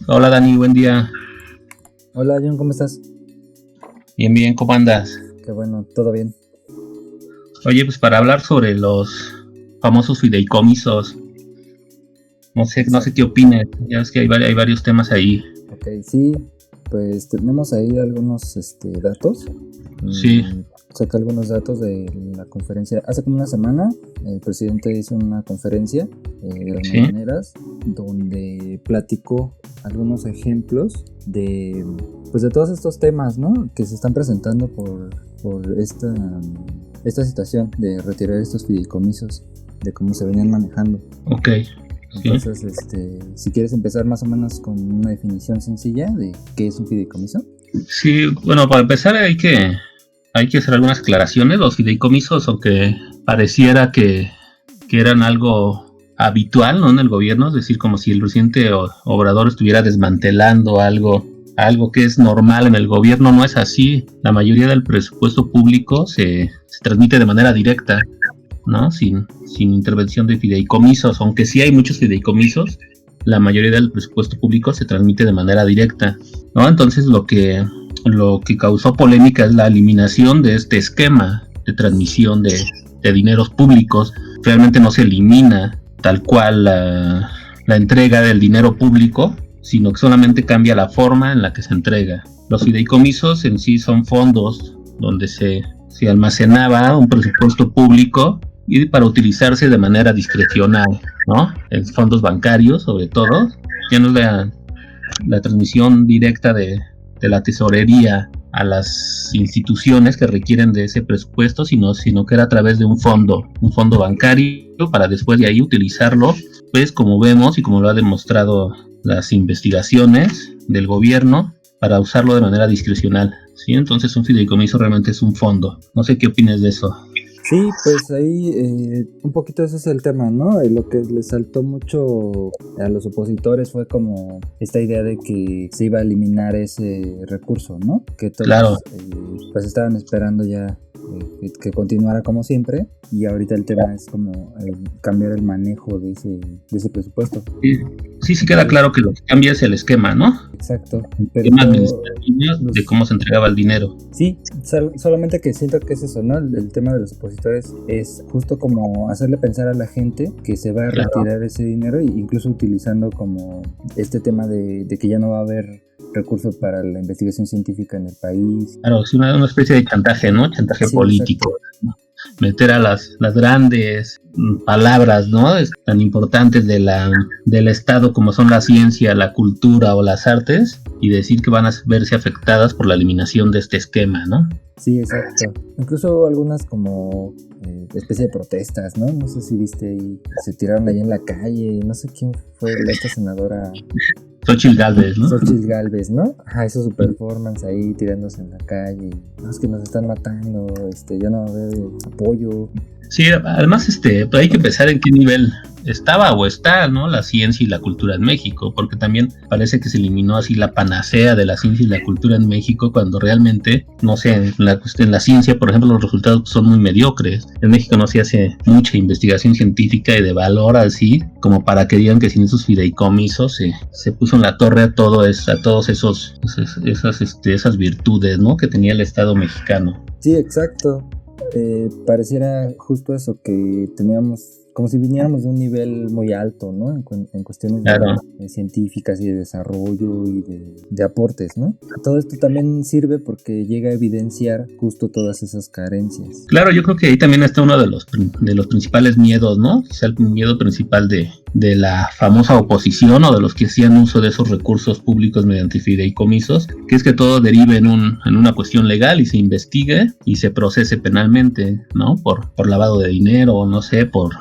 Hola Dani, buen día. Hola John, ¿cómo estás? Bien, bien, ¿cómo andas? Qué bueno, todo bien. Oye, pues para hablar sobre los famosos fideicomisos, no sé qué Exacto. opines. Ya ves que hay varios temas ahí. Ok, sí, pues tenemos ahí algunos datos. Sí, Saca algunos datos de la conferencia. Hace como una semana el presidente hizo una conferencia de las sí, mañaneras donde platicó algunos ejemplos de, pues de todos estos temas, ¿no? Que se están presentando por esta situación de retirar estos fideicomisos, de cómo se venían manejando. ok, sí. Entonces, si quieres empezar más o menos con una definición sencilla de qué es un fideicomiso. Sí, bueno, para empezar hay que hacer algunas aclaraciones. Los fideicomisos, aunque pareciera que eran algo habitual, ¿no? En el gobierno, es decir, como si el presidente Obrador estuviera desmantelando algo que es normal en el gobierno, no es así. La mayoría del presupuesto público se transmite de manera directa, ¿no? Sin intervención de fideicomisos, aunque sí hay muchos fideicomisos, la mayoría del presupuesto público se transmite de manera directa, ¿no? Entonces lo que causó polémica es la eliminación de este esquema de transmisión de dineros públicos. Realmente no se elimina tal cual la entrega del dinero público, sino que solamente cambia la forma en la que se entrega. Los fideicomisos en sí son fondos donde se almacenaba un presupuesto público y para utilizarse de manera discrecional, ¿no? En fondos bancarios, sobre todo, ya no es la transmisión directa de la tesorería a las instituciones que requieren de ese presupuesto, sino que era a través de un fondo bancario para después de ahí utilizarlo, pues como vemos y como lo ha demostrado las investigaciones del gobierno, para usarlo de manera discrecional, ¿sí? Entonces un fideicomiso realmente es un fondo. No sé qué opinas de eso. Sí, pues ahí un poquito ese es el tema, ¿no? Lo que le saltó mucho a los opositores fue como esta idea de que se iba a eliminar ese recurso, ¿no? Que Claro, todos pues estaban esperando ya que continuara como siempre, y ahorita el tema es como cambiar el manejo de ese presupuesto. sí, sí, sí queda Entonces, claro que lo que cambia es el esquema, ¿no? exacto, El pero esquema administrativo de los... cómo se entregaba el dinero. Sí, solamente que siento que es eso, ¿no? El tema de los opositores es justo como hacerle pensar a la gente que se va a Claro, retirar ese dinero, e incluso utilizando como este tema de que ya no va a haber recursos para la investigación científica en el país. claro, es una especie de chantaje, ¿no? Chantaje Sí, exacto. político, ¿no? Meter a las grandes palabras, ¿no? Tan importantes del Estado como son la ciencia, la cultura o las artes, y decir que van a verse afectadas por la eliminación de este esquema, ¿no? Sí, exacto. Incluso hubo algunas como especie de protestas, ¿no? No sé si viste ahí, se tiraron ahí en la calle, no sé quién fue esta senadora. Xochitl Gálvez, ¿no? Xochitl Gálvez, ¿no? Ajá, hizo su performance ahí tirándose en la calle. No, es que nos están matando, ya no va a haber apoyo. Sí, además pues hay que pensar en qué nivel estaba o está, ¿no? La ciencia y la cultura en México, porque también parece que se eliminó así la panacea de la ciencia y la cultura en México, cuando realmente, no sé, en la ciencia, por ejemplo, los resultados son muy mediocres. En México no se hace mucha investigación científica y de valor así, como para que digan que sin esos fideicomisos se puso en la torre a todos esas virtudes, ¿no? Que tenía el Estado mexicano. Sí, exacto. Pareciera justo eso, que teníamos, como si viniéramos de un nivel muy alto, ¿no? En cuestiones Claro. de científicas y de desarrollo y de aportes, ¿no? Todo esto también sirve porque llega a evidenciar justo todas esas carencias. Claro, yo creo que ahí también está uno de los principales miedos, ¿no? Quizá el miedo principal de la famosa oposición o de los que hacían uso de esos recursos públicos mediante fideicomisos, que es que todo derive en una cuestión legal y se investigue y se procese penalmente, ¿no? Por lavado de dinero, o no sé, por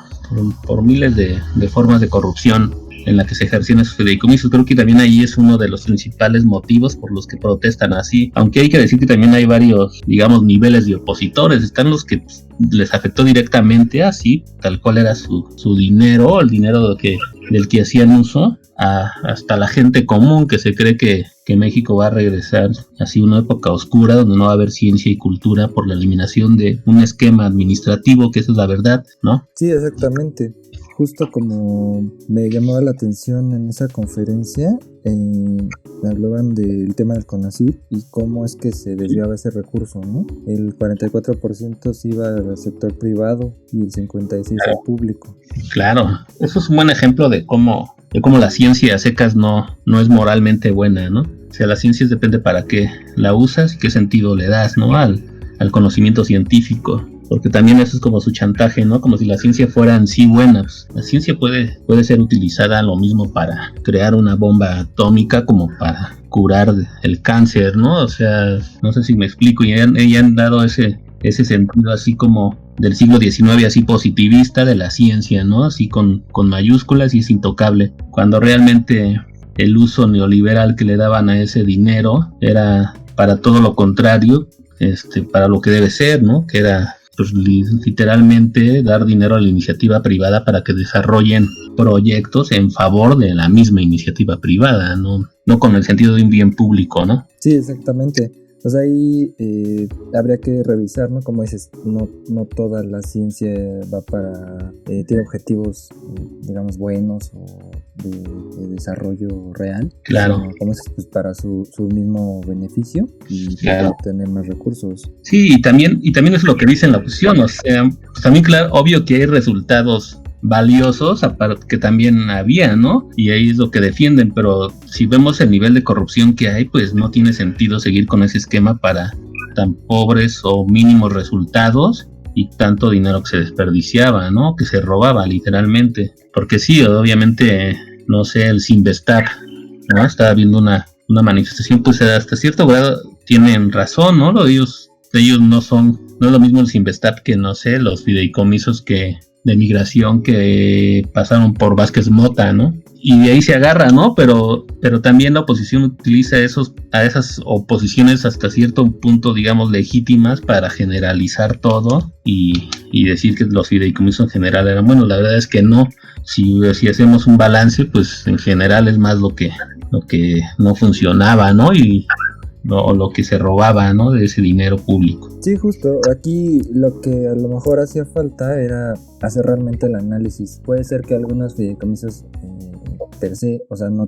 miles de formas de corrupción en la que se ejercían esos fideicomisos. Creo que también ahí es uno de los principales motivos por los que protestan así, aunque hay que decir que también hay varios, digamos, niveles de opositores. Están los que les afectó directamente así, tal cual era su dinero, el dinero del que hacían uso, hasta la gente común que se cree que México va a regresar así una época oscura donde no va a haber ciencia y cultura por la eliminación de un esquema administrativo, que esa es la verdad, ¿no? Sí, exactamente. justo como me llamaba la atención en esa conferencia, hablaban del tema del CONACYT y cómo es que se desviaba ese recurso, ¿no? El 44% se iba al sector privado y el 56% al público. Claro, eso es un buen ejemplo de cómo la ciencia a secas no es moralmente buena, ¿no? O sea, la ciencia depende para qué la usas y qué sentido le das, ¿no? Al conocimiento científico. Porque también eso es como su chantaje, ¿no? Como si la ciencia fuera en sí buena. Pues, la ciencia puede ser utilizada lo mismo para crear una bomba atómica como para curar el cáncer, ¿no? O sea, no sé si me explico. Y han dado ese sentido así como del siglo XIX, así positivista de la ciencia, ¿no? Así con mayúsculas y es intocable. Cuando realmente el uso neoliberal que le daban a ese dinero era para todo lo contrario, para lo que debe ser, ¿no? Que era pues literalmente dar dinero a la iniciativa privada para que desarrollen proyectos en favor de la misma iniciativa privada, no con el sentido de un bien público, ¿no? Sí, exactamente. Pues ahí habría que revisar, ¿no? Como dices, no toda la ciencia va para, tiene objetivos, digamos, buenos o de desarrollo real. Claro. Sino, como dices, pues para su mismo beneficio y claro, tener más recursos. Sí, y también es lo que dice en la oposición, o sea, pues también claro, obvio que hay resultados valiosos, aparte que también había, ¿no? Y ahí es lo que defienden, pero si vemos el nivel de corrupción que hay, pues no tiene sentido seguir con ese esquema para tan pobres o mínimos resultados y tanto dinero que se desperdiciaba, ¿no? Que se robaba literalmente. Porque sí, obviamente, no sé, el Sinvestar, ¿no? Estaba viendo una manifestación, pues hasta cierto grado tienen razón, ¿no? Ellos no es lo mismo el Sinvestar que, no sé, los fideicomisos de migración que pasaron por Vázquez Mota, ¿no? Y de ahí se agarra, ¿no? Pero también la oposición utiliza a esas oposiciones hasta cierto punto, digamos, legítimas para generalizar todo y decir que los fideicomisos en general eran buenos. La verdad es que no. Si hacemos un balance, pues en general es más lo que no funcionaba, ¿no? Y lo que se robaba, ¿no? De ese dinero público. Sí, justo. Aquí lo que a lo mejor hacía falta era hacer realmente el análisis. Puede ser que algunos fideicomisos per se, o sea, no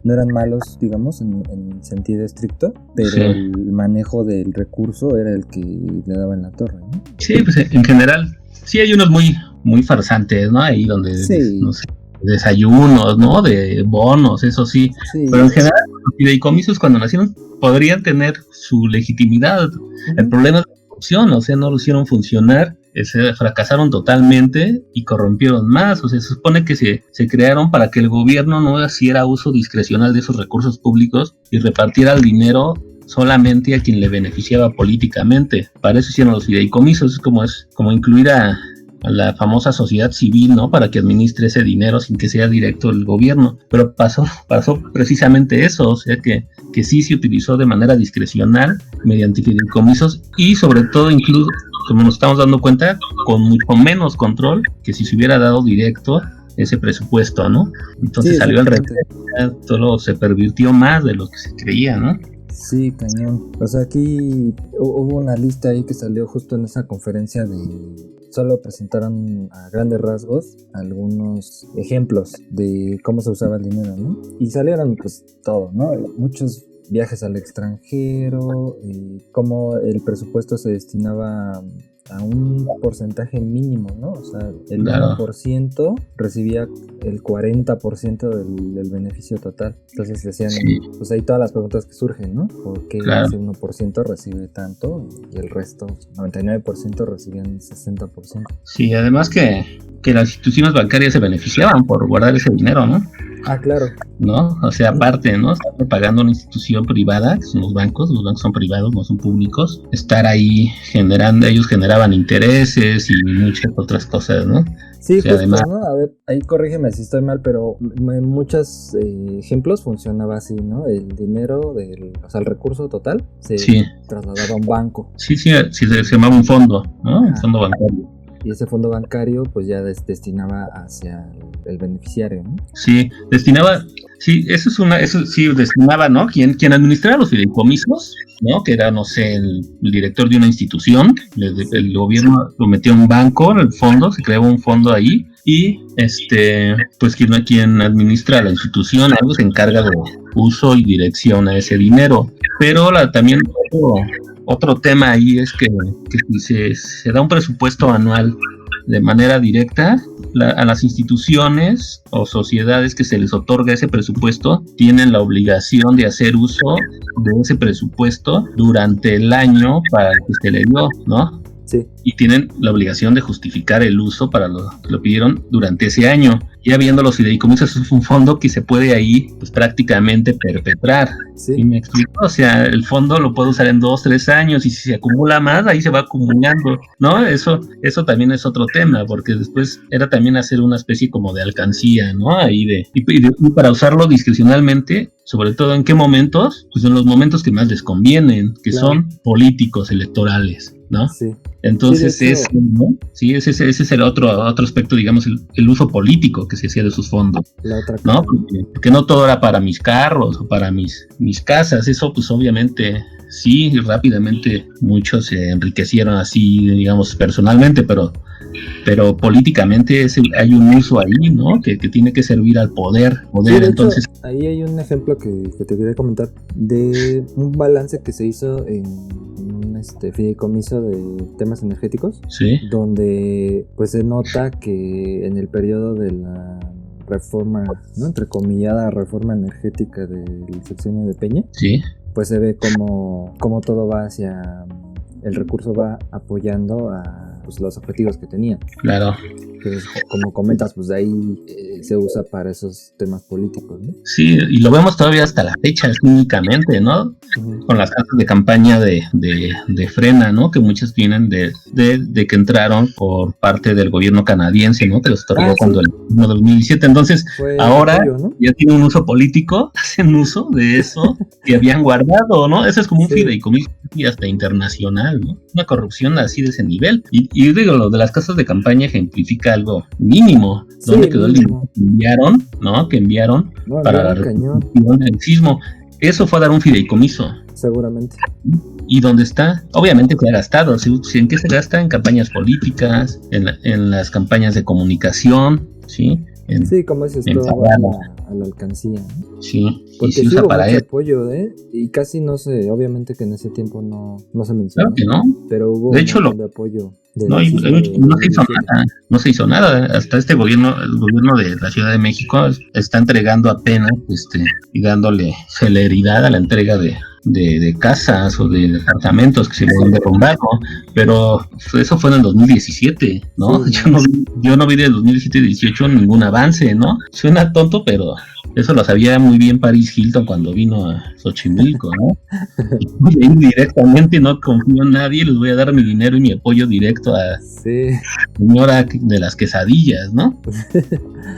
eran malos, digamos, en sentido estricto, pero sí, el manejo del recurso era el que le daba en la torre, ¿no? Sí, pues en general, sí hay unos muy, muy farsantes, ¿no? Ahí donde, sí, no sé, desayunos, ¿no? De bonos, eso sí. Pero en general los fideicomisos cuando nacieron podrían tener su legitimidad. El problema es la corrupción, o sea, no lo hicieron funcionar, se fracasaron totalmente y corrompieron más. O sea, se supone que se crearon para que el gobierno no hiciera uso discrecional de esos recursos públicos y repartiera el dinero solamente a quien le beneficiaba políticamente. Para eso hicieron los fideicomisos, es como incluir a la famosa sociedad civil, ¿no? Para que administre ese dinero sin que sea directo el gobierno. Pero pasó precisamente eso, o sea que sí se utilizó de manera discrecional mediante fideicomisos y sobre todo incluso, como nos estamos dando cuenta, con mucho menos control que si se hubiera dado directo ese presupuesto, ¿no? Entonces sí, salió al revés, todo se pervirtió más de lo que se creía, ¿no? Sí, cañón. O sea, aquí hubo una lista ahí que salió justo en esa conferencia solo presentaron a grandes rasgos algunos ejemplos de cómo se usaba el dinero, ¿no? Y salieron pues todo, ¿no? Muchos viajes al extranjero, cómo el presupuesto se destinaba a un porcentaje mínimo, ¿no? O sea, el 1% recibía el 40% del beneficio total. Entonces decían, pues ahí todas las preguntas que surgen, ¿no? ¿Por qué ese 1% recibe tanto y el resto, 99% recibían 60%? Sí, además que las instituciones bancarias se beneficiaban por guardar ese dinero, ¿no? Ah, claro. ¿No? O sea, aparte, ¿no? Estar pagando una institución privada, que son los bancos son privados, no son públicos, estar ahí ellos generaban intereses y muchas otras cosas, ¿no? Sí, o sea, justo, además, ¿no? A ver, ahí corrígeme si estoy mal, pero en muchos ejemplos funcionaba así, ¿no? El dinero, o sea, el recurso total se trasladaba a un banco. Sí, se llamaba un fondo, ¿no? Un fondo bancario. Y ese fondo bancario pues ya destinaba hacia el beneficiario, ¿no? Sí, destinaba, sí, eso sí destinaba, ¿no? Quien administraba los fideicomisos, ¿no? Que era, no sé, el director de una institución, el gobierno lo metió en un banco, en el fondo, se creaba un fondo ahí, y pues quien administra la institución, algo se encarga de uso y dirección a ese dinero. Pero también otro tema ahí es que si se da un presupuesto anual de manera directa, a las instituciones o sociedades que se les otorga ese presupuesto tienen la obligación de hacer uso de ese presupuesto durante el año para el que se le dio, ¿no? Sí. Y tienen la obligación de justificar el uso para lo que lo pidieron durante ese año. Ya viendo los fideicomisos, es un fondo que se puede ahí pues prácticamente perpetrar. Sí. ¿Sí me explico? O sea, el fondo lo puedo usar en 2-3 años y si se acumula más, ahí se va acumulando, ¿no? Eso también es otro tema, porque después era también hacer una especie como de alcancía, ¿no? Ahí y para usarlo discrecionalmente, sobre todo en qué momentos, pues en los momentos que más les convienen, que claro, son políticos, electorales, ¿no? Sí. Entonces sí, ese, ¿no? Sí, ese es el otro aspecto, digamos, el uso político que se hacía de sus fondos, la otra ¿no? Porque no todo era para mis carros o para mis casas, eso pues obviamente sí, rápidamente muchos se enriquecieron así, digamos, personalmente, pero políticamente hay un uso ahí, ¿no? Que tiene que servir al poder, Sí, de entonces... hecho, ahí hay un ejemplo que te quería comentar de un balance que se hizo en un fideicomiso de temas energéticos, Sí. Donde pues se nota que en el periodo de la reforma, ¿no?, entrecomillada reforma energética del sexenio de Peña, Sí. pues se ve como todo va hacia, el recurso va apoyando a pues, los objetivos que tenían. Claro. Entonces, como comentas, pues de ahí se usa para esos temas políticos, ¿no? Sí, y lo vemos todavía hasta la fecha, cínicamente, ¿no? Uh-huh. Con las cartas de campaña de Frena, ¿no? Que muchas vienen de que entraron por parte del gobierno canadiense, ¿no? Que los otorgó cuando el 2017. Entonces, ahora apoyo, ¿no? Ya tiene un uso político, hacen uso de eso que habían guardado, ¿no? Eso es como un fideicomiso y hasta internacional, ¿no? Una corrupción así de ese nivel. Y digo, lo de las casas de campaña ejemplifica algo mínimo. ¿Dónde quedó el dinero que enviaron, ¿no? Que enviaron para la reconstrucción del sismo. Eso fue a dar un fideicomiso. Seguramente. ¿Y dónde está? Obviamente se ha gastado. ¿En qué se gasta? En campañas políticas, en las campañas de comunicación, ¿sí? Sí, como dices, todo a la alcancía, ¿no? Sí, porque y se usa para mucho apoyo, y casi no sé, obviamente que en ese tiempo no se mencionó. Claro que no. Pero hubo de hecho, de apoyo. No se hizo nada. Hasta el gobierno de la Ciudad de México está entregando apenas, y dándole celeridad a la entrega de casas o de departamentos que se le han derrumbado, pero eso fue en el 2017, ¿no? Sí. Yo no vi de 2017 y 2018 ningún avance, ¿no? Suena tonto, pero eso lo sabía muy bien Paris Hilton cuando vino a Xochimilco, ¿no? Y voy a ir directamente, no confío en nadie, les voy a dar mi dinero y mi apoyo directo a señora de las quesadillas, ¿no?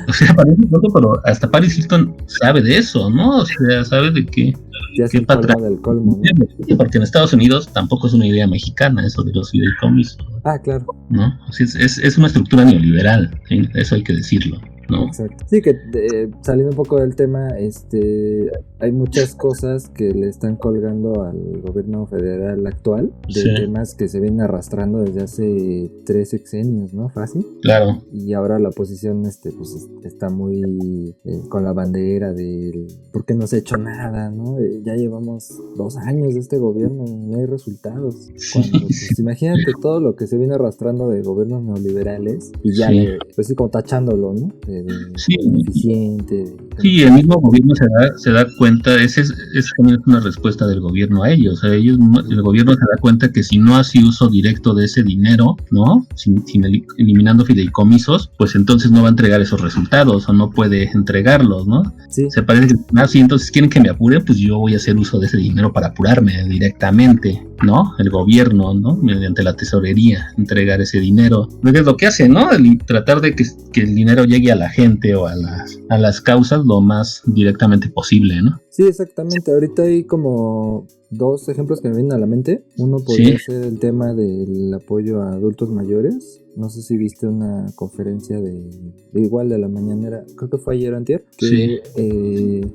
O sea, parece tonto, pero hasta Paris Hilton sabe de eso, ¿no? O sea, sabe de qué patrón del colmo, ¿no? Porque en Estados Unidos tampoco es una idea mexicana eso de los fideicomisos. Ah, claro. ¿No? O sea, es una estructura neoliberal, ¿sí? Eso hay que decirlo, ¿no? Exacto. Sí, que saliendo un poco del tema, hay muchas cosas que le están colgando al gobierno federal actual, de temas que se vienen arrastrando desde hace 3 sexenios, ¿no? Fácil. Claro. Y ahora la oposición pues está muy con la bandera del ¿por qué no se ha hecho nada, no? Ya llevamos 2 años de este gobierno y no hay resultados. Cuando, pues, imagínate todo lo que se viene arrastrando de gobiernos neoliberales y ya pues sí, como tachándolo, ¿no? Ineficiente. Sí, el mismo gobierno se da cuenta, esa también es una respuesta del gobierno a ellos. El gobierno se da cuenta que si no hace uso directo de ese dinero, ¿no? Sin eliminando fideicomisos, pues entonces no va a entregar esos resultados o no puede entregarlos, ¿no? Sí. Se parece que, si entonces quieren que me apure, pues yo voy a hacer uso de ese dinero para apurarme directamente, ¿no? El gobierno, ¿no? Mediante la tesorería, entregar ese dinero. Es lo que hace, ¿no? Tratar de que el dinero llegue a la gente o a las causas lo más directamente posible, ¿no? Sí, exactamente. Ahorita hay como dos ejemplos que me vienen a la mente. Uno podría ser el tema del apoyo a adultos mayores. No sé si viste una conferencia de igual de la mañanera, creo que fue ayer o antier, que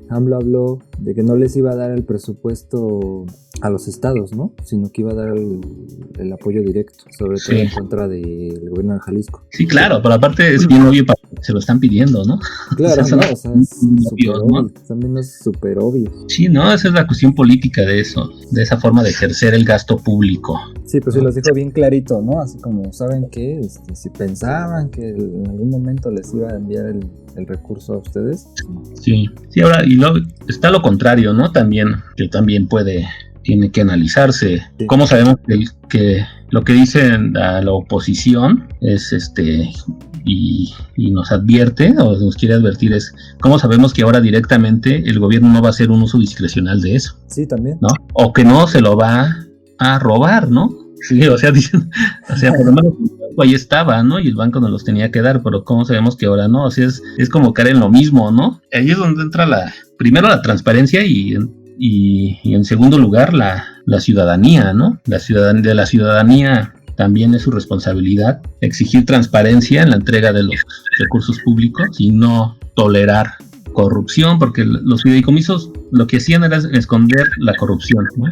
AMLO habló de que no les iba a dar el presupuesto a los estados, ¿no? Sino que iba a dar el apoyo directo, sobre todo en contra del gobierno de Jalisco. Sí, claro, pero aparte es bien obvio, se lo están pidiendo, ¿no? Claro, o sea, es súper obvio, también es súper obvio. Sí, no, esa es la cuestión política de eso, de esa forma de ejercer el gasto público. Sí, pues sí, los dijo bien clarito, ¿no? Así como, ¿saben qué? Si pensaban que en algún momento les iba a enviar el recurso a ustedes. Sí, ahora, y luego está lo contrario, ¿no? También, que también tiene que analizarse. Sí. ¿Cómo sabemos que lo que dicen a la oposición es y nos advierte o nos quiere advertir es cómo sabemos que ahora directamente el gobierno no va a hacer un uso discrecional de eso? Sí, también. ¿No? O que no se lo va a robar, ¿no? Sí, o sea, dicen, por lo menos ahí estaba, ¿no? Y el banco nos los tenía que dar, pero ¿cómo sabemos que ahora no? O sea, es como caer en lo mismo, ¿no? Ahí es donde entra primero la transparencia y en segundo lugar la ciudadanía, ¿no? De la ciudadanía también es su responsabilidad exigir transparencia en la entrega de los recursos públicos y no tolerar corrupción, porque los fideicomisos lo que hacían era esconder la corrupción, ¿no?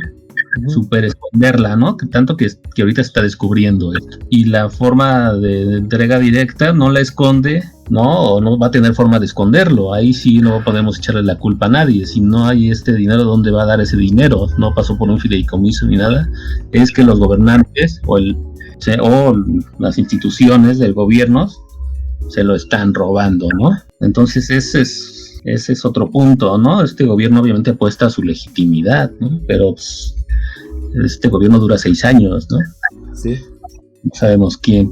Super esconderla, ¿no? Tanto que ahorita se está descubriendo esto. Y la forma de entrega directa no la esconde, ¿no? O no va a tener forma de esconderlo. Ahí sí no podemos echarle la culpa a nadie. Si no hay dinero, ¿dónde va a dar ese dinero? No pasó por un fideicomiso ni nada. Es que los gobernantes o las instituciones del gobierno se lo están robando, ¿no? Entonces ese es otro punto, ¿no? Este gobierno obviamente apuesta a su legitimidad, ¿no? Pero pues, este gobierno dura 6 años, ¿no? Sí. No sabemos quién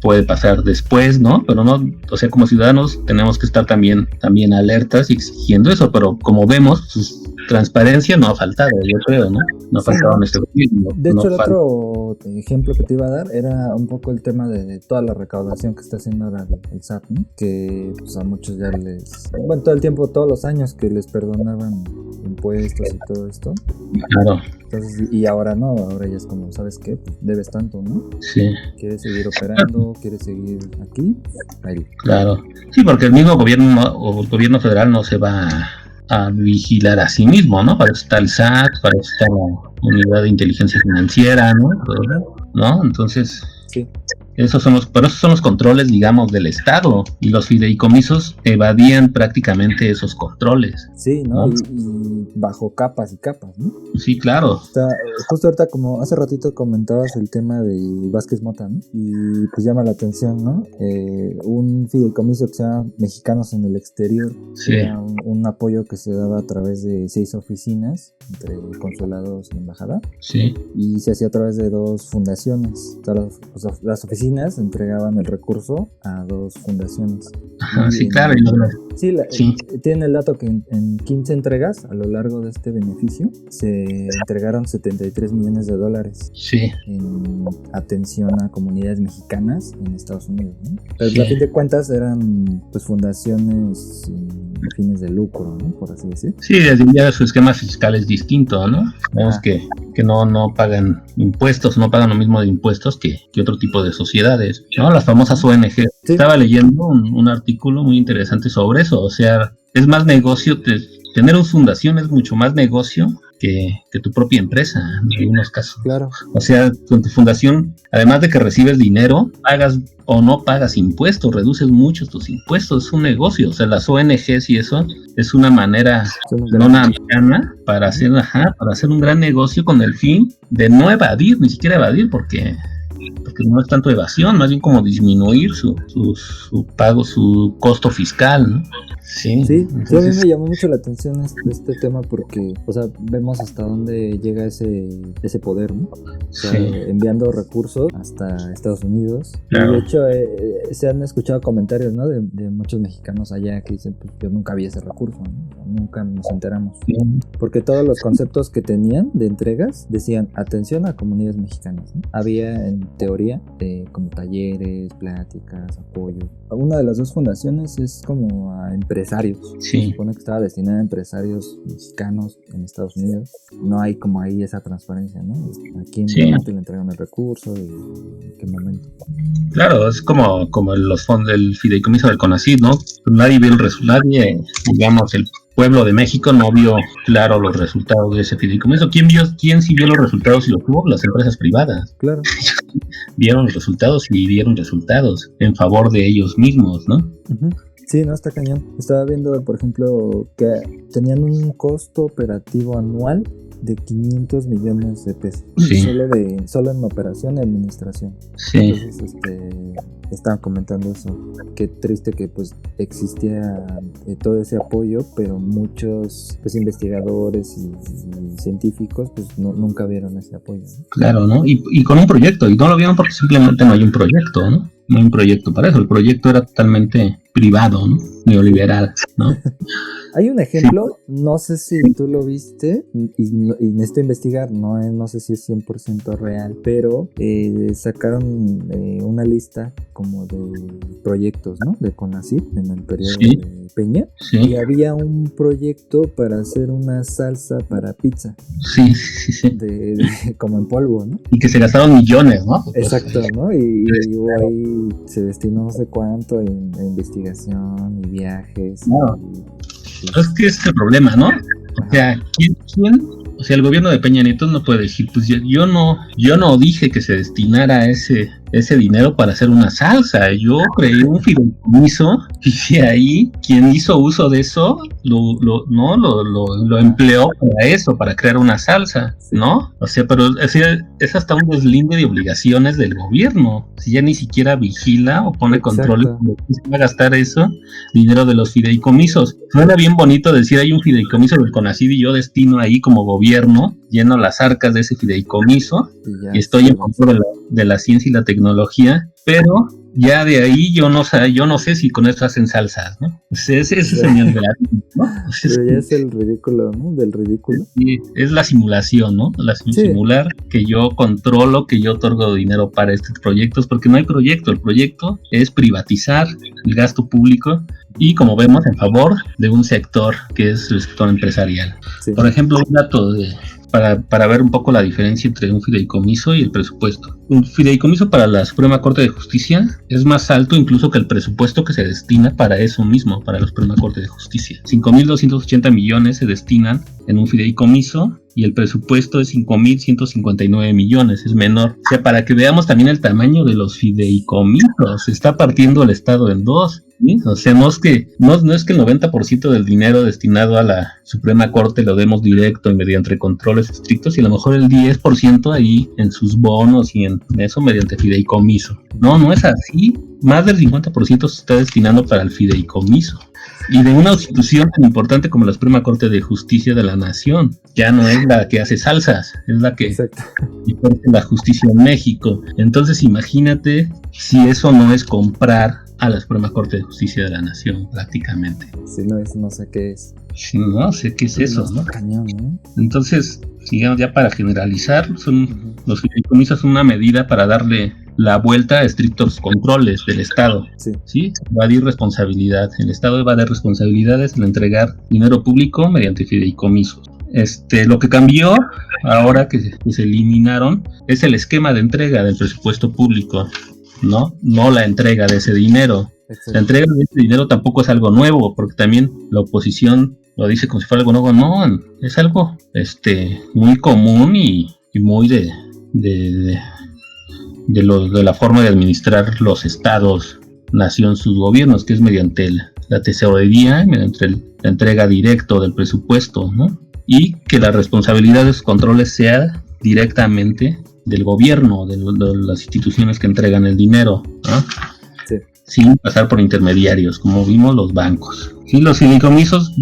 puede pasar después, ¿no? Pero no, o sea, como ciudadanos tenemos que estar también alertas y exigiendo eso, pero como vemos, pues, transparencia no ha faltado, yo creo, ¿no? No ha faltado en este gobierno. De hecho, el otro ejemplo que te iba a dar era un poco el tema de toda la recaudación que está haciendo ahora el SAT, ¿no? Que pues, a muchos ya bueno, todo el tiempo, todos los años que les perdonaban impuestos y todo esto. Claro. Entonces, y ahora no, ahora ya es como, ¿sabes qué? Pues debes tanto, ¿no? Sí. ¿Quieres seguir operando? ¿Quieres seguir aquí? Ahí. Claro. Sí, porque el mismo gobierno o el gobierno federal no se va a vigilar a sí mismo, ¿no? Para eso está el SAT, para eso está la Unidad de Inteligencia Financiera, ¿no? Entonces, sí. Pero esos son los controles, digamos, del Estado, y los fideicomisos evadían prácticamente esos controles. Sí, ¿no? Y bajo capas y capas, ¿no? Sí, claro. Justo ahorita, como hace ratito comentabas el tema de Vázquez Mota, ¿no? Y pues llama la atención, ¿no? Un fideicomiso que se llama Mexicanos en el Exterior, sí. Era un apoyo que se daba a través de 6 oficinas, entre consulados y embajada. Sí. Y se hacía a través de 2 fundaciones. Las oficinas entregaban el recurso a 2 fundaciones. Ajá, sí, claro. Sí, tiene el dato que en 15 entregas a lo largo de este beneficio se entregaron $73 millones sí. En atención a comunidades mexicanas en Estados Unidos, ¿no? Pero a fin de cuentas eran pues fundaciones sin fines de lucro, ¿no? Por así decir. Sí, ya su esquema fiscal es distinto, ¿no? Vemos que no pagan impuestos, no pagan lo mismo de impuestos que otro tipo de sociedades, ¿no? Las famosas ONG. Sí. Estaba leyendo un artículo muy interesante sobre eso, o sea, es más negocio, tener una fundación es mucho más negocio que tu propia empresa, en algunos casos. Claro. O sea, con tu fundación, además de que recibes dinero, pagas o no pagas impuestos, reduces mucho tus impuestos, es un negocio. O sea, las ONGs y eso es una manera no americana para hacer un gran negocio con el fin de no evadir, ni siquiera evadir, porque no es tanto evasión, más bien como disminuir su pago, su costo fiscal, ¿no? Sí, entonces, a mí me llamó mucho la atención este tema porque, o sea, vemos hasta dónde llega ese poder, ¿no? O sea, enviando recursos hasta Estados Unidos. Claro. Y de hecho, se han escuchado comentarios, ¿no? De muchos mexicanos allá que dicen, pues yo nunca vi ese recurso, ¿no? Nunca nos enteramos. Sí. Porque todos los conceptos que tenían de entregas decían atención a comunidades mexicanas, ¿no? Había en teoría mayoría, como talleres, pláticas, apoyo. Una de las dos fundaciones es como a empresarios. Sí. Se supone que estaba destinada a empresarios mexicanos en Estados Unidos. No hay como ahí esa transparencia, ¿no? ¿A quién realmente le entregan el recurso y en qué momento? Claro, es como los fondos del fideicomiso del CONACYT, ¿no? Nadie vio el resultado, digamos, el pueblo de México no vio claro los resultados de ese fideicomiso. ¿Quién sí vio los resultados y los tuvo? Las empresas privadas. Claro. Vieron los resultados y dieron resultados en favor de ellos mismos, ¿no? Uh-huh. Sí, no, está cañón. Estaba viendo, por ejemplo, que tenían un costo operativo anual de 500 millones de pesos. Sí. Solo en operación y administración. Sí. Entonces, estaban comentando eso. Qué triste que pues existía todo ese apoyo, pero muchos pues investigadores y científicos pues nunca vieron ese apoyo, ¿no? Claro, ¿no? Y con un proyecto, y no lo vieron porque simplemente no hay un proyecto, ¿no? No hay un proyecto para eso. El proyecto era totalmente privado, ¿no? Neoliberal, ¿no? Hay un ejemplo, no sé si tú lo viste y necesito investigar, no sé si es 100% real, pero sacaron una lista como de proyectos, ¿no? De CONACYT en el periodo de Peña. Sí. Y había un proyecto para hacer una salsa para pizza. Sí. Como en polvo, ¿no? Y que se gastaron millones, ¿no? Exacto, ¿no? Y ahí se destinó no sé cuánto en investigación y viajes. No. Es que es el problema, ¿no? O sea, ¿quién? O sea, el gobierno de Peña Nieto no puede decir, pues yo no dije que se destinara ese dinero para hacer una salsa. Yo creé un fideicomiso y de ahí quien hizo uso de eso lo empleó para eso, para crear una salsa, ¿no? O sea, pero es hasta un deslinde de obligaciones del gobierno. Si ya ni siquiera vigila o pone controles de qué se va a gastar eso, dinero de los fideicomisos. Suena bien bonito decir hay un fideicomiso del CONACYT y yo destino ahí como gobierno, lleno las arcas de ese fideicomiso y estoy en control de la ciencia y la tecnología, pero ya de ahí yo no sé si con esto hacen salsas, ¿no? Ese es el señal de la vida, ¿no? Pero ya es el ridículo, ¿no? Del ridículo. Sí, es la simulación, ¿no? Simular que yo controlo, que yo otorgo dinero para estos proyectos, porque no hay proyecto. El proyecto es privatizar el gasto público y, como vemos, en favor de un sector que es el sector empresarial. Sí. Por ejemplo, un dato para ver un poco la diferencia entre un fideicomiso y el presupuesto. Un fideicomiso para la Suprema Corte de Justicia es más alto incluso que el presupuesto que se destina para eso mismo, para la Suprema Corte de Justicia. 5.280 millones se destinan en un fideicomiso y el presupuesto es 5.159 millones, es menor. O sea, para que veamos también el tamaño de los fideicomisos, se está partiendo el Estado en dos. ¿Sí? O sea, no es que el 90% del dinero destinado a la Suprema Corte lo demos directo y mediante controles estrictos y a lo mejor el 10% ahí en sus bonos y en eso mediante fideicomiso. No es así. Más del 50% se está destinando para el fideicomiso. Y de una institución tan importante como la Suprema Corte de Justicia de la Nación. Ya no es la que hace salsas, es la que imparte la justicia en México. Entonces imagínate si eso no es comprar a la Suprema Corte de Justicia de la Nación, prácticamente. Si no sé qué es. Sí, no sé qué es eso, ¿no? Cañón, ¿no? Entonces, digamos, ya para generalizar, los fideicomisos son una medida para darle la vuelta a estrictos controles del Estado. Sí. Evadir responsabilidad. El Estado evade responsabilidades al entregar dinero público mediante fideicomisos. Lo que cambió ahora que se eliminaron es el esquema de entrega del presupuesto público, no la entrega de ese dinero. Exacto. La entrega de ese dinero tampoco es algo nuevo, porque también la oposición lo dice como si fuera algo nuevo. No, es algo muy común y muy de la forma de administrar los estados, nación, sus gobiernos, que es mediante la tesorería, mediante la entrega directa del presupuesto, ¿no? Y que la responsabilidad de esos controles sea directamente del gobierno, de las instituciones que entregan el dinero, ¿no? Sí. Sin pasar por intermediarios, como vimos los bancos. Sí, los fideicomisos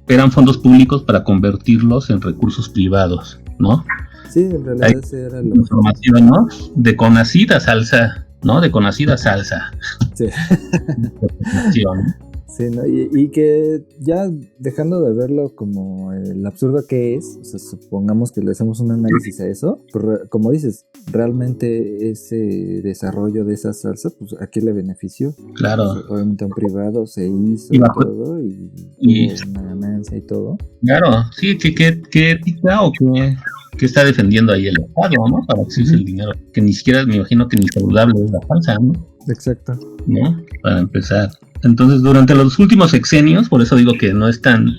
eran fondos públicos para convertirlos en recursos privados, ¿no? Sí, en realidad ese era lo... Información, ¿no? De CONACYT a salsa, ¿no? De CONACYT a salsa. Sí. Sí, ¿no? Y que ya dejando de verlo como el absurdo que es, o sea, supongamos que le hacemos un análisis a eso, pues como dices, realmente ese desarrollo de esa salsa, pues ¿a quién le benefició? Claro. Pues, obviamente a un privado se hizo Y y bajo- todo, y y- tuvo una ganancia y todo. Claro, sí, ¿qué ética o qué está defendiendo ahí el Estado, ¿no? Para exigirse el dinero, que ni siquiera me imagino que ni saludable es la falsa, ¿no? Exacto. ¿No? Para empezar. Entonces, durante los últimos sexenios, por eso digo que no es tan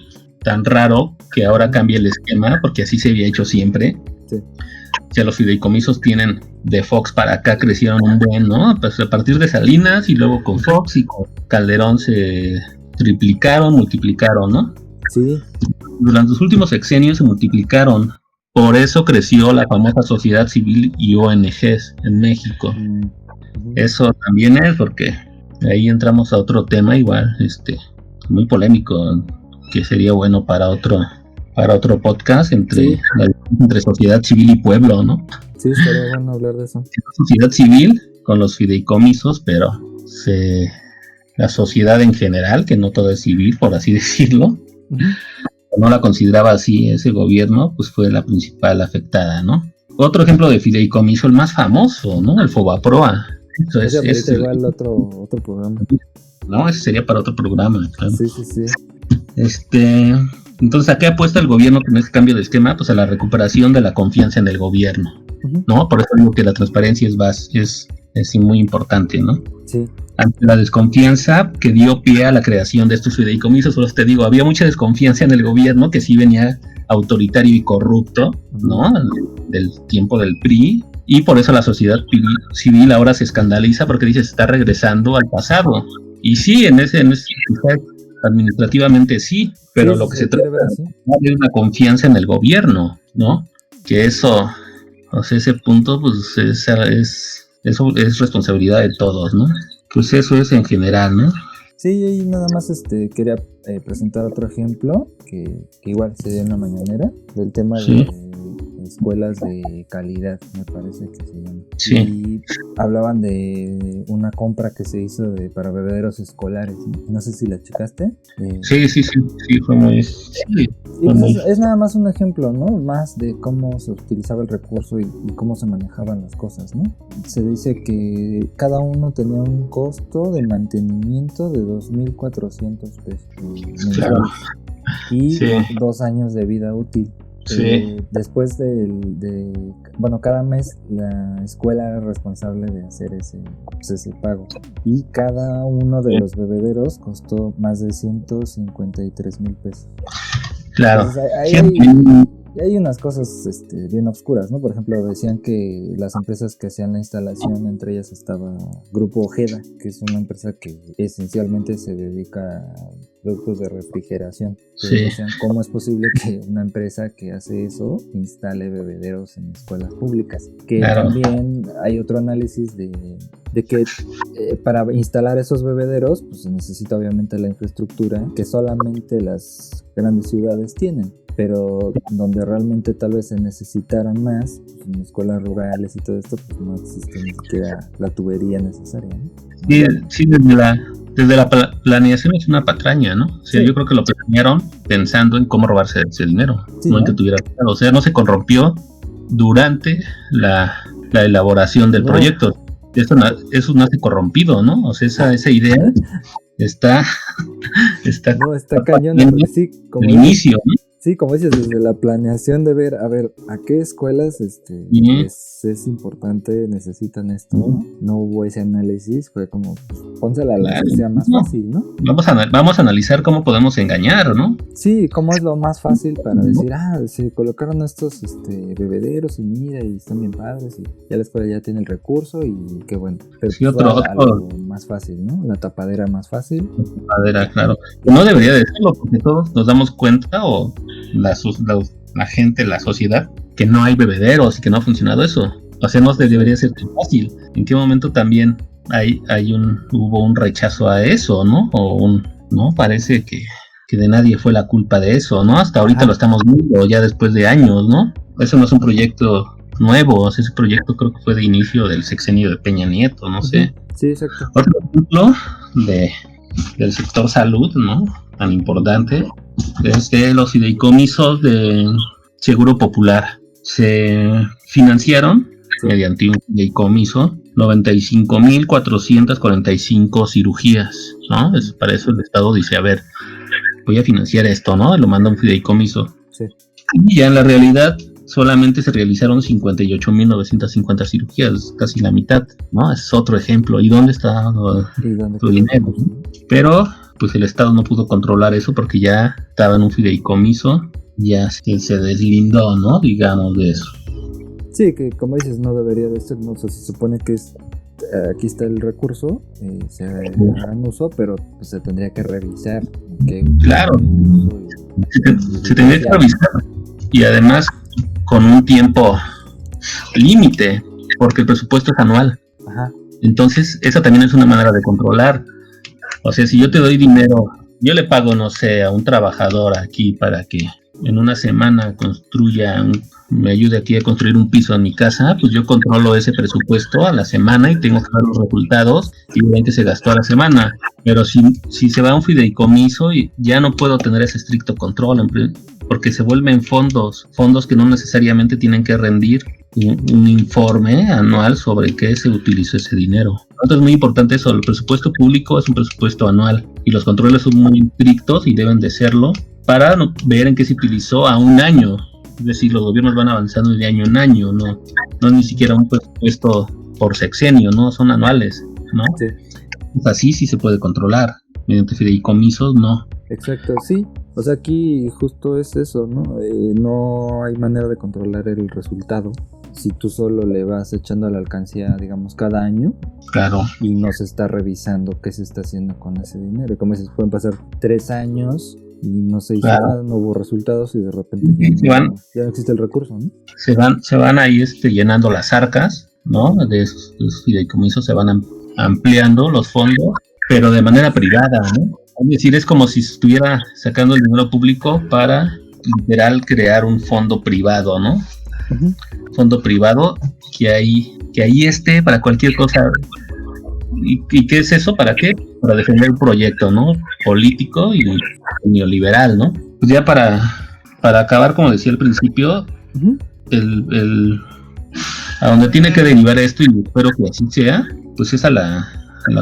raro que ahora cambie el esquema, porque así se había hecho siempre. Sí. O sea, los fideicomisos tienen de Fox para acá crecieron un buen, ¿no? Pues a partir de Salinas y luego con Fox y con Calderón se triplicaron, multiplicaron, ¿no? Sí. Durante los últimos sexenios se multiplicaron. Por eso creció la famosa sociedad civil y ONGs en México. Eso también es porque ahí entramos a otro tema igual, muy polémico, que sería bueno para otro podcast entre sociedad civil y pueblo, ¿no? Sí, estaría bueno hablar de eso. Sociedad civil con los fideicomisos, pero la sociedad en general, que no todo es civil, por así decirlo, no la consideraba así ese gobierno, pues fue la principal afectada, ¿no? Otro ejemplo de fideicomiso, el más famoso, ¿no? El Fobaproa. Entonces, es igual otro programa. No, ese sería para otro programa, claro. Sí. Entonces, ¿a qué apuesta el gobierno con este cambio de esquema? Pues a la recuperación de la confianza en el gobierno, ¿no? Por eso digo que la transparencia es muy importante, ¿no? Sí. Ante la desconfianza que dio pie a la creación de estos fideicomisos, solo te digo, había mucha desconfianza en el gobierno que sí venía autoritario y corrupto, ¿no? Del tiempo del PRI, y por eso la sociedad civil ahora se escandaliza porque dice se está regresando al pasado. Y sí, administrativamente sí, pero lo que se trata es una confianza en el gobierno, ¿no? Que eso, o sea, ese punto, pues eso es responsabilidad de todos, ¿no? Pues eso es en general, ¿no? Sí, y nada más quería presentar otro ejemplo que igual se dio en la mañanera del tema de escuelas de calidad, me parece que se llama. Sí. Y hablaban de una compra que se hizo para bebederos escolares, ¿no? No sé si la checaste. Sí, fue muy... Sí. Y pues es nada más un ejemplo, ¿no? Más de cómo se utilizaba el recurso y cómo se manejaban las cosas, ¿no? Se dice que cada uno tenía un costo de mantenimiento de 2,400 pesos mensuales. Claro. Y 2 años de vida útil. Sí. Después cada mes la escuela era responsable de hacer ese pago. Y cada uno de los bebederos costó más de 153,000 pesos. Claro. Entonces, hay unas cosas bien obscuras, ¿no? Por ejemplo, decían que las empresas que hacían la instalación, entre ellas estaba Grupo Ojeda, que es una empresa que esencialmente se dedica a productos de refrigeración. Sí. Decían, ¿cómo es posible que una empresa que hace eso instale bebederos en escuelas públicas? Que también hay otro análisis de que para instalar esos bebederos, pues se necesita obviamente la infraestructura que solamente las grandes ciudades tienen. Pero donde realmente tal vez se necesitaran más, pues en escuelas rurales y todo esto, pues no existe ni siquiera la tubería necesaria, ¿no? Sí, desde la planeación es una patraña, ¿no? O sea, yo creo que lo planearon pensando en cómo robarse ese dinero, no en que tuviera... O sea, no se corrompió durante la elaboración del proyecto. Eso nace corrompido, ¿no? O sea, esa idea está cañón, sí, como el inicio, ¿no? Sí, como dices, desde la planeación de ver, a qué escuelas es importante, necesitan esto, ¿no? No hubo ese análisis, fue como, pues, pónsela a la que sea más fácil, ¿no? Vamos a analizar cómo podemos engañar, ¿no? Sí, cómo es lo más fácil para decir, se colocaron estos bebederos y mira, y están bien padres, y ya la escuela ya tiene el recurso, y qué bueno. Pero sí, otro más fácil, ¿no? La tapadera más fácil. La tapadera, claro. No debería de serlo, porque todos nos damos cuenta, o la gente, la sociedad, que no hay bebederos y que no ha funcionado eso. O sea, no debería ser tan fácil. ¿En qué momento también hubo un rechazo a eso, ¿no? ¿no? Parece que de nadie fue la culpa de eso, ¿no? Hasta ahorita lo estamos viendo ya después de años, ¿no? Eso no es un proyecto nuevo, o sea, ese proyecto creo que fue de inicio del sexenio de Peña Nieto, no sé. Sí, exacto. Otro ejemplo del sector salud, ¿no? Tan importante, es que los fideicomisos de Seguro Popular se financiaron mediante un fideicomiso 95,445 cirugías, ¿no? Para eso el Estado dice, a ver, voy a financiar esto, ¿no? Lo manda un fideicomiso. Sí. Y ya en la realidad solamente se realizaron 58,950 cirugías, casi la mitad, ¿no? Es otro ejemplo. ¿Y dónde está tu dinero? Pero pues el Estado no pudo controlar eso porque ya estaba en un fideicomiso, ya se deslindó, ¿no? Digamos de eso. Sí, que como dices, no debería de ser, no, o sea, se supone que es, aquí está el recurso, se hagan uso, pero pues, se tendría que revisar. Claro, se tendría que revisar, y además con un tiempo límite, porque el presupuesto es anual. Ajá. Entonces, esa también es una manera de controlar. O sea, si yo te doy dinero, yo le pago, no sé, a un trabajador aquí para que en una semana me ayude aquí a construir un piso en mi casa, pues yo controlo ese presupuesto a la semana y tengo que ver los resultados y obviamente se gastó a la semana. Pero si se va a un fideicomiso, ya no puedo tener ese estricto control, porque se vuelven fondos que no necesariamente tienen que rendir un informe anual sobre qué se utilizó ese dinero. Entonces es muy importante eso, el presupuesto público es un presupuesto anual y los controles son muy estrictos y deben de serlo para ver en qué se utilizó a un año. Es decir, los gobiernos van avanzando de año en año, no es ni siquiera un presupuesto por sexenio, no son anuales, ¿no? Sí. Así sí se puede controlar, mediante fideicomisos no. Exacto, sí. O sea, aquí justo es eso, ¿no? No hay manera de controlar el resultado si tú solo le vas echando a la alcancía, digamos, cada año. Claro. Y no se está revisando qué se está haciendo con ese dinero. Como dices, pueden pasar 3 años y no se hizo nada, no hubo resultados y de repente ya no existe el recurso, ¿no? Se van ahí llenando las arcas, ¿no? De esos fideicomisos se van ampliando los fondos, pero de manera privada, ¿no? Es decir, es como si estuviera sacando el dinero público para literal crear un fondo privado, ¿no? Uh-huh. Fondo privado que ahí esté para cualquier cosa. ¿Y qué es eso? ¿Para qué? Para defender un proyecto, ¿no? Político y neoliberal, ¿no? Pues ya para acabar, como decía al principio, uh-huh, a donde tiene que derivar esto, y espero que así sea, pues es a la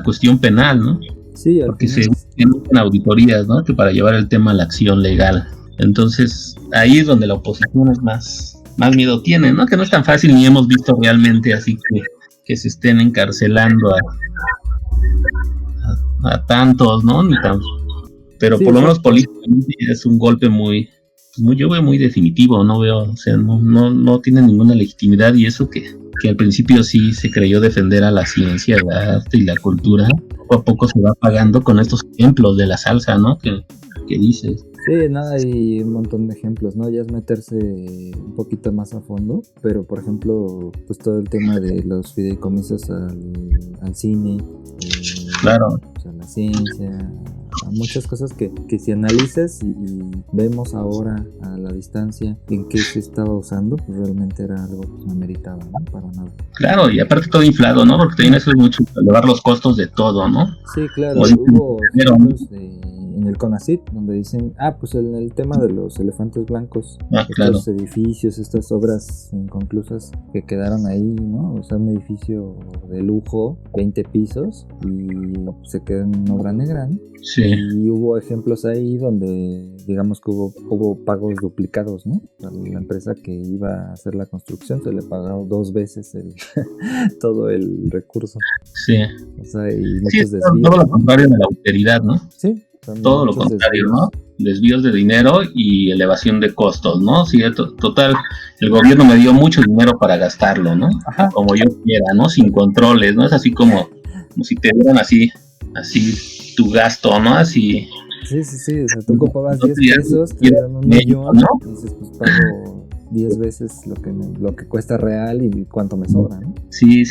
cuestión penal, ¿no? Sí, porque se tienen auditorías, ¿no? Que para llevar el tema a la acción legal. Entonces, ahí es donde la oposición es más miedo tiene, ¿no? Que no es tan fácil, ni hemos visto realmente así que se estén encarcelando a tantos, ¿no? Pero sí, por lo menos políticamente es un golpe yo veo muy definitivo, no veo, o sea, no tiene ninguna legitimidad, y eso que al principio sí se creyó defender a la ciencia, el arte y la cultura, poco a poco se va apagando con estos ejemplos de la salsa, ¿no? Que dices. Sí, nada, hay un montón de ejemplos, ¿no? Ya es meterse un poquito más a fondo, pero por ejemplo, pues todo el tema de los fideicomisos al cine, claro, pues a la ciencia, a muchas cosas que si analizas y vemos ahora a la distancia en qué se estaba usando, pues realmente era algo que no meritaba, ¿no? Para nada. Claro, y aparte todo inflado, ¿no? Porque también eso es mucho, elevar los costos de todo, ¿no? Sí, claro, hubo ejemplos en el CONACYT, donde dicen, pues en el tema de los elefantes blancos, estos edificios, estas obras inconclusas que quedaron ahí, ¿no? O sea, un edificio de lujo, 20 pisos, y se quedó en obra negra, ¿no? Sí. Y hubo ejemplos ahí donde, digamos que hubo pagos duplicados, ¿no? A la empresa que iba a hacer la construcción se le pagó 2 veces todo el recurso. Sí. O sea, y muchos desvíos. Todo lo contrario de la austeridad, ¿no? Sí. Todo lo contrario, desvíos, ¿no? Desvíos de dinero y elevación de costos, ¿no? Sí, total, el gobierno me dio mucho dinero para gastarlo, ¿no? Ajá. Como yo quiera, ¿no? Sin controles, ¿no? Es así como si te dieran así tu gasto, ¿no? Así. Sí, o sea, tú ocupabas 10 pesos, te dieron 1 millón, ¿no? Y dices, pues pago 10 veces lo que cuesta real y cuánto me sobra, ¿no? Sí,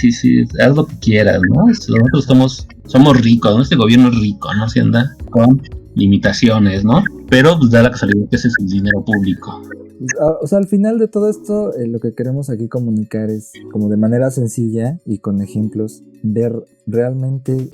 haz lo que quieras, ¿no? Nosotros somos ricos, ¿no? Este gobierno es rico, ¿no? Se anda con limitaciones, ¿no? Pero pues da la casualidad que ese es el dinero público. O sea, al final de todo esto, lo que queremos aquí comunicar es como de manera sencilla y con ejemplos ver realmente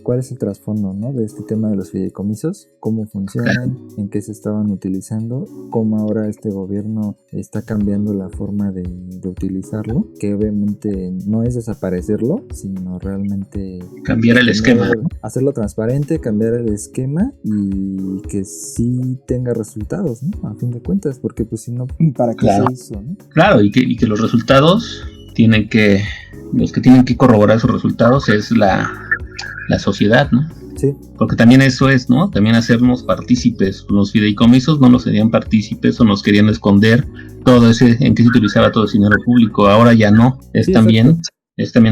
cuál es el trasfondo, ¿no?, de este tema de los fideicomisos, cómo funcionan, en qué se estaban utilizando, cómo ahora este gobierno está cambiando la forma de utilizarlo, que obviamente no es desaparecerlo, sino realmente cambiar el esquema, ¿no? Hacerlo transparente, cambiar el esquema y que sí tenga resultados, ¿no?, a fin de cuentas, porque pues si no, ¿para qué se hizo, no? Claro, y que los resultados los que tienen que corroborar esos resultados es la sociedad, ¿no? Sí. Porque también eso es, ¿no? También hacernos partícipes. Los fideicomisos no nos serían partícipes o nos querían esconder todo ese, en qué se utilizaba todo ese dinero público. Ahora ya no. Es también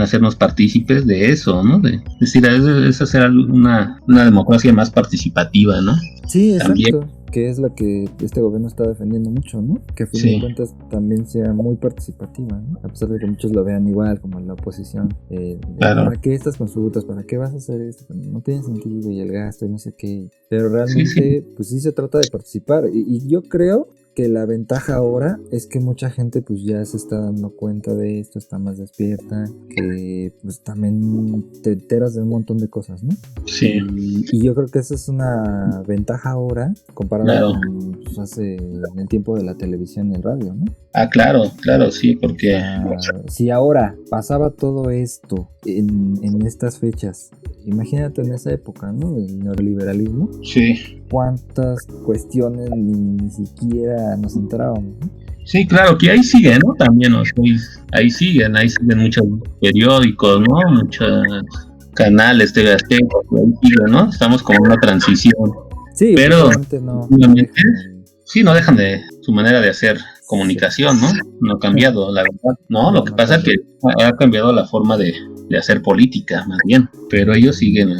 hacernos partícipes de eso, ¿no? Es decir, es hacer una democracia más participativa, ¿no? Sí, exacto. También. Que es lo que este gobierno está defendiendo mucho, ¿no? Que a fin de cuentas también sea muy participativa, ¿no? A pesar de que muchos lo vean igual, como la oposición. Claro. ¿Para qué estas consultas? ¿Para qué vas a hacer esto? No tiene sentido, y el gasto y no sé qué. Pero realmente, pues sí se trata de participar. Y yo creo que la ventaja ahora es que mucha gente pues ya se está dando cuenta de esto, está más despierta, que pues también te enteras de un montón de cosas, ¿no? Sí. Y yo creo que esa es una ventaja ahora comparado con pues, hace en el tiempo de la televisión y el radio, ¿no? Ah, claro, sí, porque... si ahora pasaba todo esto en estas fechas, imagínate en esa época, ¿no?, del neoliberalismo. Sí. ¿Cuántas cuestiones ni siquiera nos enterábamos, ¿no? Sí, claro, que ahí siguen, ¿no? También, ¿no? Ahí siguen muchos periódicos, ¿no? Muchos canales, TV Azteca, ahí siguen, ¿no? Estamos como en una transición. Sí, pero no dejan de su manera de hacer comunicación, ¿no? No ha cambiado, la verdad. No, lo que pasa es que ha cambiado la forma de hacer política, más bien. Pero ellos siguen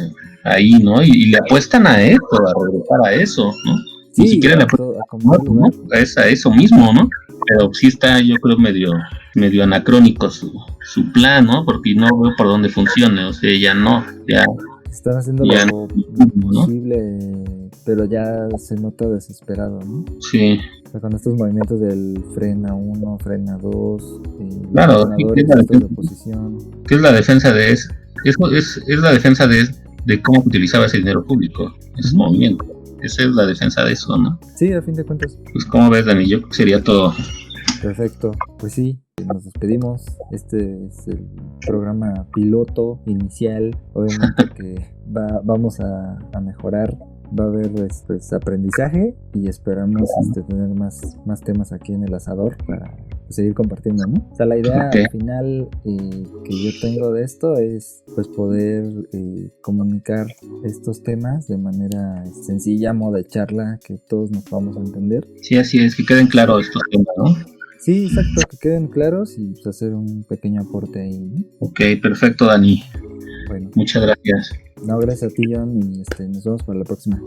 ahí, ¿no? Y le apuestan a esto, a regresar a eso, ¿no? Sí, ni siquiera le apuestan ¿no? A eso mismo, ¿no? Pero sí está, yo creo, medio anacrónico su plan, ¿no? Porque no veo por dónde funcione, o sea, ya están haciendo lo posible, ¿no? Pero ya se nota desesperado, ¿no? Sí. O sea, con estos movimientos del frena 1, frena 2, claro, de oposición. ¿Qué es la defensa de eso? Es la defensa de cómo utilizaba ese dinero público, ese movimiento. Esa es la defensa de eso, ¿no? Sí, a fin de cuentas. Pues, ¿cómo ves, Dani? Yo creo que sería todo. Perfecto. Pues sí, nos despedimos. Este es el programa piloto inicial. Obviamente que vamos a mejorar. Va a haber pues, aprendizaje y esperamos tener más temas aquí en el asador para seguir compartiendo, ¿no? O sea, la idea al final que yo tengo de esto es pues poder comunicar estos temas de manera sencilla, modo de charla, que todos nos podamos entender. Sí, así es, que queden claros estos temas, ¿no? Sí, exacto, que queden claros y pues, hacer un pequeño aporte ahí, ¿no? Ok, perfecto, Dani. Bueno. Muchas gracias. No, gracias a ti, John, y nos vemos para la próxima.